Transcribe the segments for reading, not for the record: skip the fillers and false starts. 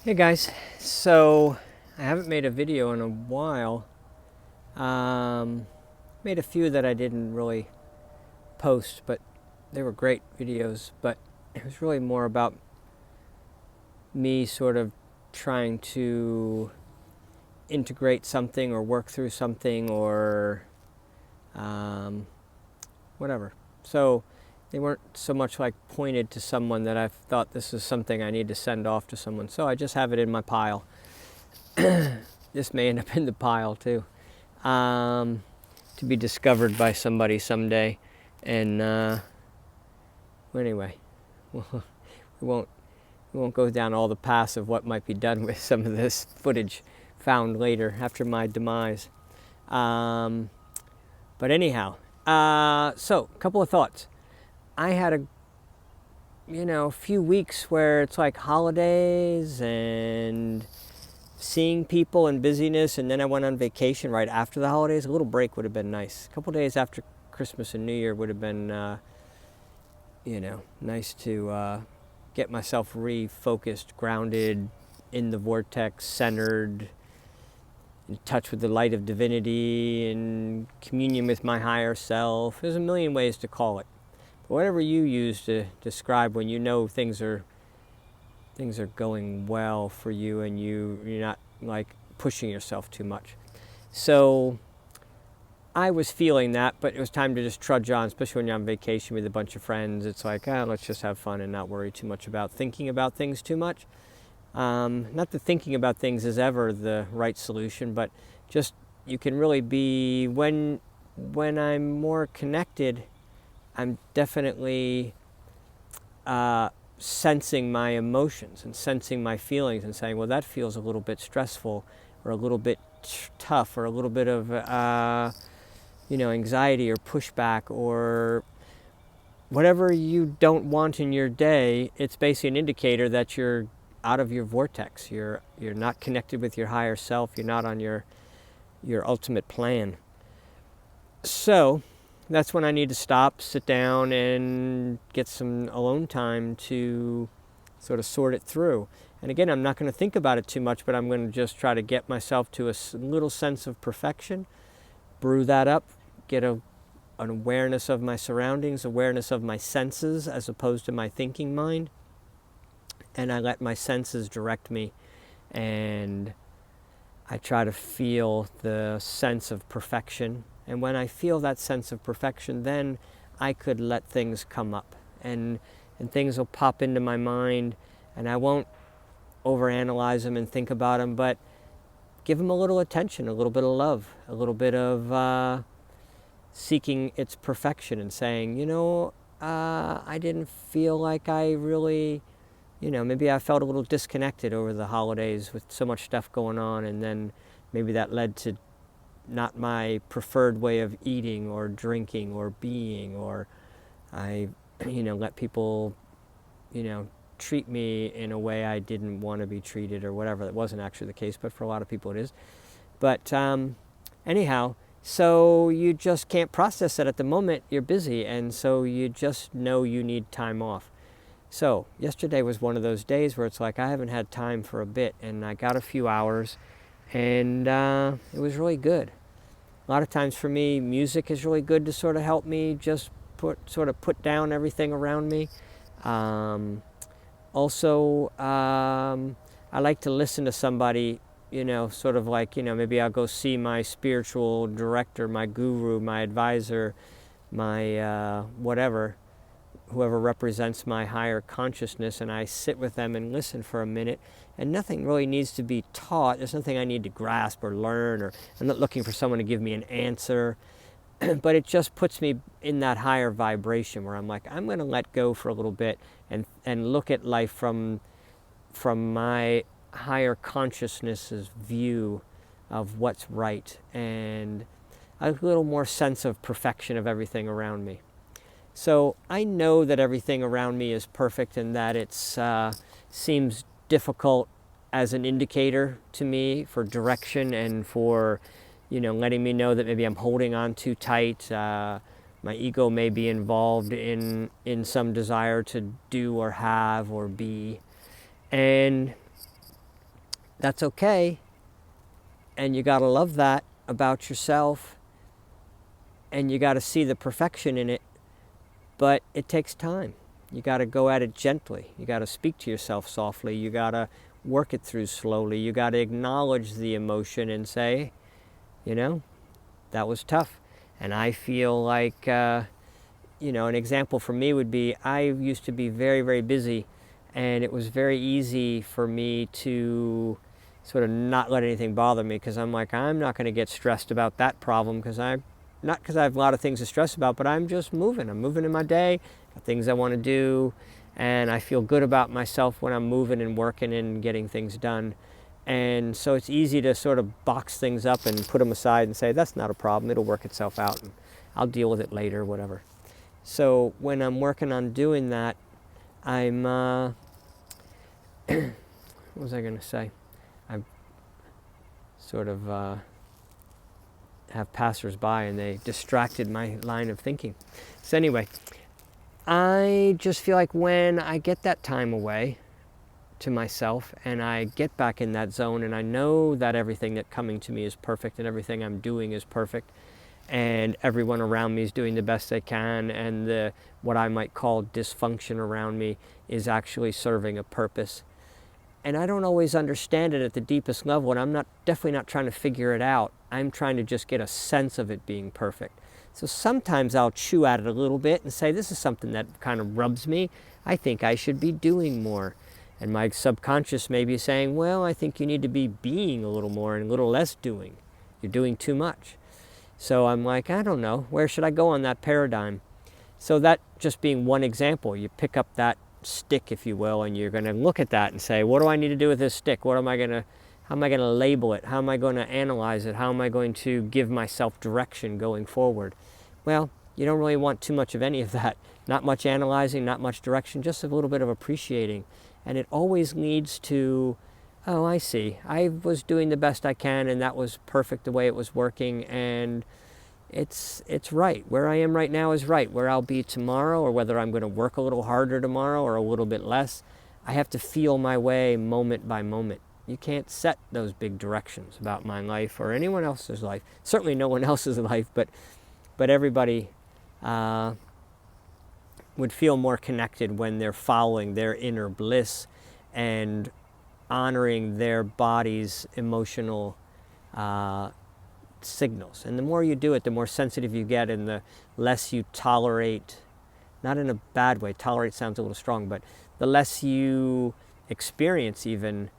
Hey guys, so I haven't made a video in a while. Um, Made a few that I didn't really post, but they were great videos. But it was really more about me sort of trying to integrate something or work through something or um, whatever. So they weren't so much like pointed to someone that I thought this is something I need to send off to someone. So I just have it in my pile. This may end up in the pile too. um, to be discovered by somebody someday. And anyway, we won't we won't go down all the paths of what might be done with some of this footage found later after my demise. Um, but anyhow, so a couple of thoughts. I had a few weeks where it's like holidays and seeing people and busyness, and then I went on vacation right after the holidays. A little break would have been nice. A couple days after Christmas and New Year would have been, nice to get myself refocused, grounded, in the vortex, centered, in touch with the light of divinity, in communion with my higher self. There's a million ways to call it. But whatever you use to describe when you know things are going well for you and you're not like pushing yourself too much. So I was feeling that, but it was time to just trudge on, especially when you're on vacation with a bunch of friends. It's like, let's just have fun and not worry too much about thinking about things too much. Not that thinking about things is ever the right solution, but just you can really be when I'm more connected. I'm definitely sensing my emotions and sensing my feelings and saying, well, that feels a little bit stressful or a little bit tough or a little bit of anxiety or pushback or whatever you don't want in your day. It's basically an indicator that you're out of your vortex. You're not connected with your higher self. You're not on your ultimate plan. So that's when I need to stop, sit down, and get some alone time to sort of sort it through. And again, I'm not going to think about it too much, but I'm going to just try to get myself to a little sense of perfection, brew that up, get an awareness of my surroundings, awareness of my senses as opposed to my thinking mind. And I let my senses direct me, and I try to feel the sense of perfection. And when I feel that sense of perfection, then I could let things come up, and things will pop into my mind, and I won't overanalyze them and think about them, but give them a little attention, a little bit of love, a little bit of seeking its perfection and saying, I didn't feel like I really, maybe I felt a little disconnected over the holidays with so much stuff going on, and then maybe that led to not my preferred way of eating or drinking or being, or I, let people, treat me in a way I didn't want to be treated or whatever. That wasn't actually the case, but for a lot of people it is. But anyhow, so you just can't process it at the moment. You're busy, and so you just know you need time off. So yesterday was one of those days where it's like I haven't had time for a bit, and I got a few hours, and it was really good. A lot of times for me, music is really good to sort of help me just put down everything around me. Also, I like to listen to somebody, sort of like, maybe I'll go see my spiritual director, my guru, my advisor, my whatever, whoever represents my higher consciousness, and I sit with them and listen for a minute. And nothing really needs to be taught. There's nothing I need to grasp or learn, or I'm not looking for someone to give me an answer. But it just puts me in that higher vibration where I'm like, I'm going to let go for a little bit and look at life from my higher consciousness's view of what's right, and a little more sense of perfection of everything around me. So I know that everything around me is perfect, and that it seems difficult as an indicator to me for direction and for, letting me know that maybe I'm holding on too tight. My ego may be involved in some desire to do or have or be. And that's okay, and you got to love that about yourself, and you got to see the perfection in it, but it takes time. You got to go at it gently. You got to speak to yourself softly. You got to work it through slowly. You got to acknowledge the emotion and say, you know, that was tough. And I feel like, an example for me would be, I used to be very, very busy, and it was very easy for me to sort of not let anything bother me, because I'm like, I'm not going to get stressed about that problem, because not because I have a lot of things to stress about, but I'm just moving. I'm moving in my day, got things I want to do, and I feel good about myself when I'm moving and working and getting things done. And so it's easy to sort of box things up and put them aside and say, that's not a problem, it'll work itself out, and I'll deal with it later, whatever. So when I'm working on doing that, I'm, what was I going to say? I sort of have passers-by and they distracted my line of thinking. So anyway, I just feel like when I get that time away to myself and I get back in that zone, and I know that everything that's coming to me is perfect and everything I'm doing is perfect, and everyone around me is doing the best they can, and what I might call dysfunction around me is actually serving a purpose. And I don't always understand it at the deepest level, and I'm definitely not trying to figure it out. I'm trying to just get a sense of it being perfect. So sometimes I'll chew at it a little bit and say, this is something that kind of rubs me. I think I should be doing more. And my subconscious may be saying, well, I think you need to be being a little more and a little less doing. You're doing too much. So I'm like, I don't know, where should I go on that paradigm? So that just being one example, you pick up that stick, if you will, and you're going to look at that and say, what do I need to do with this stick? How am I going to label it? How am I going to analyze it? How am I going to give myself direction going forward? Well, you don't really want too much of any of that. Not much analyzing, not much direction, just a little bit of appreciating. And it always leads to, oh, I see. I was doing the best I can, and that was perfect the way it was working, and it's right. Where I am right now is right. Where I'll be tomorrow, or whether I'm going to work a little harder tomorrow or a little bit less, I have to feel my way moment by moment. You can't set those big directions about my life or anyone else's life. Certainly no one else's life, but everybody would feel more connected when they're following their inner bliss and honoring their body's emotional signals. And the more you do it, the more sensitive you get, and the less you tolerate, not in a bad way, tolerate sounds a little strong, but the less you experience even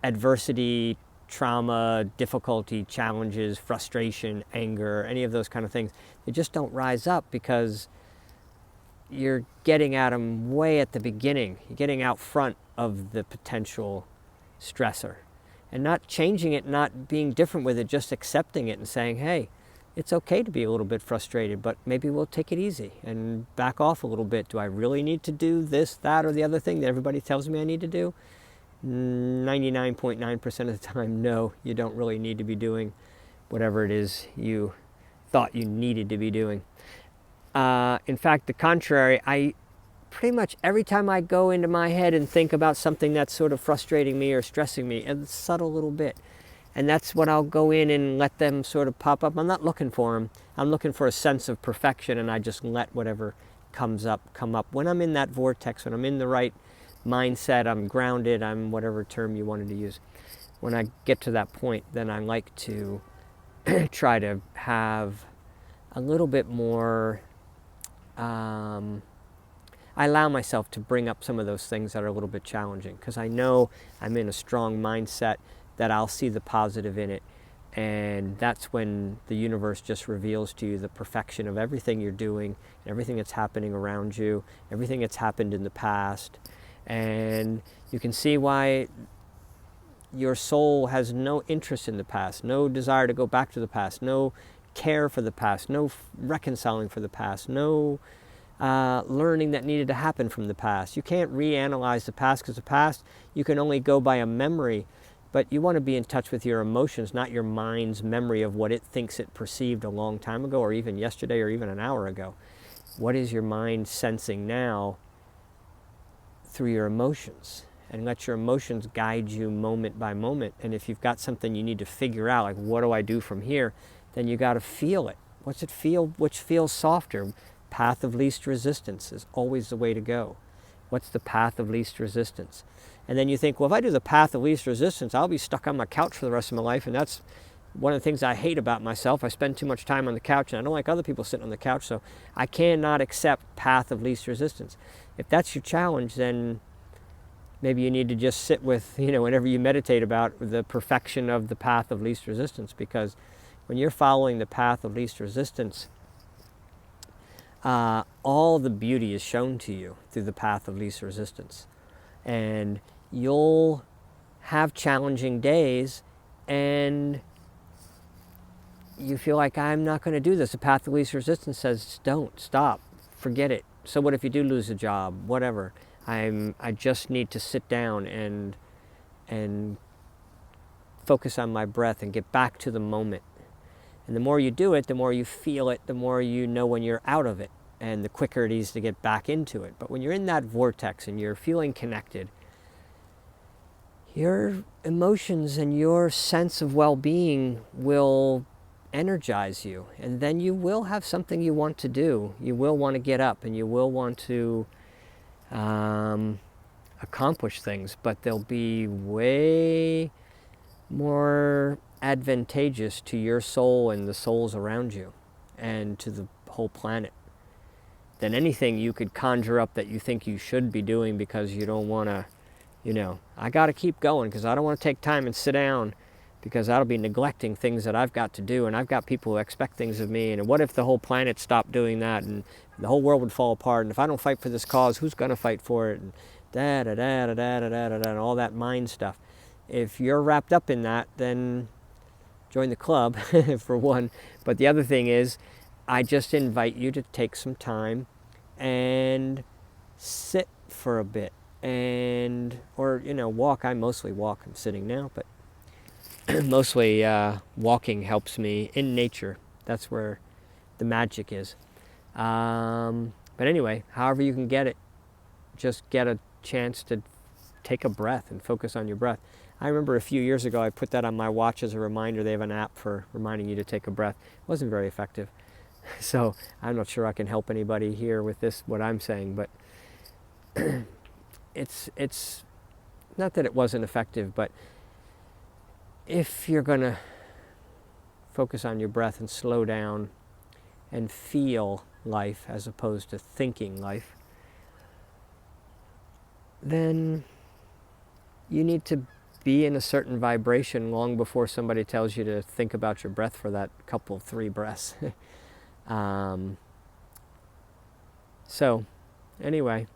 adversity, trauma, difficulty, challenges, frustration, anger, any of those kind of things. They just don't rise up because you're getting at them way at the beginning. You're getting out front of the potential stressor. And not changing it, not being different with it, just accepting it and saying, hey, it's okay to be a little bit frustrated, but maybe we'll take it easy and back off a little bit. Do I really need to do this, that, or the other thing that everybody tells me I need to do? 99.9% of the time, no, you don't really need to be doing whatever it is you thought you needed to be doing. In fact, the contrary, I pretty much every time I go into my head and think about something that's sort of frustrating me or stressing me, a subtle little bit, and that's when I'll go in and let them sort of pop up. I'm not looking for them. I'm looking for a sense of perfection, and I just let whatever comes up come up. When I'm in that vortex, when I'm in the right mindset, I'm grounded, I'm whatever term you wanted to use. When I get to that point, then I like to try to have a little bit more, I allow myself to bring up some of those things that are a little bit challenging, because I know I'm in a strong mindset that I'll see the positive in it. And that's when the universe just reveals to you the perfection of everything you're doing, everything that's happening around you, everything that's happened in the past. And you can see why your soul has no interest in the past, no desire to go back to the past, no care for the past, no reconciling for the past, no learning that needed to happen from the past. You can't reanalyze the past, because the past, you can only go by a memory, but you want to be in touch with your emotions, not your mind's memory of what it thinks it perceived a long time ago, or even yesterday, or even an hour ago. What is your mind sensing now through your emotions? and let your emotions guide you moment by moment. And if you've got something you need to figure out, like what do I do from here, then you got to feel it. What's it feel? Which feels softer? Path of least resistance is always the way to go. What's the path of least resistance? And then you think, well, if I do the path of least resistance, I'll be stuck on my couch for the rest of my life. And that's one of the things I hate about myself. I spend too much time on the couch, and I don't like other people sitting on the couch, so I cannot accept path of least resistance. If that's your challenge, then maybe you need to just sit with, whenever you meditate about the perfection of the path of least resistance, because when you're following the path of least resistance, all the beauty is shown to you through the path of least resistance. And you'll have challenging days, and you feel like, I'm not going to do this. The path of least resistance says, don't, stop, forget it. So what if you do lose a job, whatever? I just need to sit down and focus on my breath and get back to the moment. And the more you do it, the more you feel it, the more you know when you're out of it, and the quicker it is to get back into it. But when you're in that vortex and you're feeling connected, your emotions and your sense of well-being will energize you, and then you will have something you want to do. You will want to get up, and you will want to accomplish things, but they'll be way more advantageous to your soul and the souls around you and to the whole planet than anything you could conjure up that you think you should be doing because you don't want to, I got to keep going because I don't want to take time and sit down, because that'll be neglecting things that I've got to do, and I've got people who expect things of me, and what if the whole planet stopped doing that, and the whole world would fall apart, and if I don't fight for this cause, who's going to fight for it, and and all that mind stuff. If you're wrapped up in that, then join the club, for one. But the other thing is, I just invite you to take some time and sit for a bit, or walk. I mostly walk. I'm sitting now, but mostly walking helps me in nature. That's where the magic is. But anyway, however you can get it, just get a chance to take a breath and focus on your breath. I remember a few years ago I put that on my watch as a reminder. They have an app for reminding you to take a breath. It wasn't very effective. So I'm not sure I can help anybody here with this, what I'm saying, but it's not that it wasn't effective, but if you're going to focus on your breath and slow down and feel life as opposed to thinking life, then you need to be in a certain vibration long before somebody tells you to think about your breath for that couple, 3 breaths. So anyway,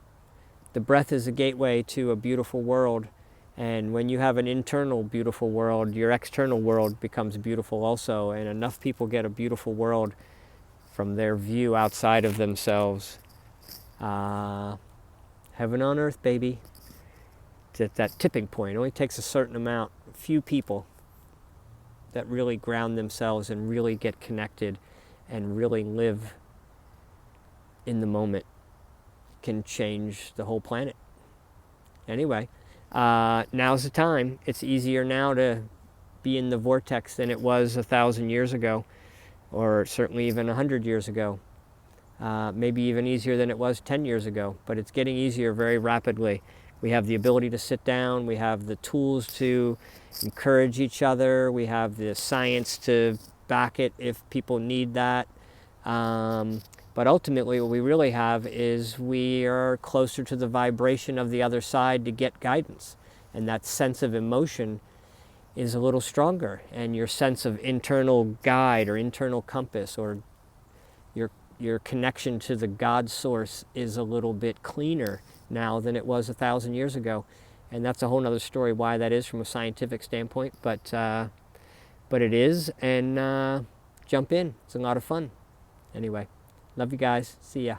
the breath is a gateway to a beautiful world. And when you have an internal beautiful world, your external world becomes beautiful also. And enough people get a beautiful world from their view outside of themselves. Heaven on earth, baby. It's at that tipping point. It only takes a certain amount, a few people that really ground themselves and really get connected and really live in the moment can change the whole planet. Anyway. Now's the time. It's easier now to be in the vortex than it was 1,000 years ago, or certainly even 100 years ago. Maybe even easier than it was 10 years ago, but it's getting easier very rapidly. We have the ability to sit down, we have the tools to encourage each other, we have the science to back it if people need that. But ultimately what we really have is we are closer to the vibration of the other side to get guidance. And that sense of emotion is a little stronger. And your sense of internal guide or internal compass or your connection to the God source is a little bit cleaner now than it was 1,000 years ago. And that's a whole other story why that is from a scientific standpoint. But it is, and jump in. It's a lot of fun. Anyway. Love you guys. See ya.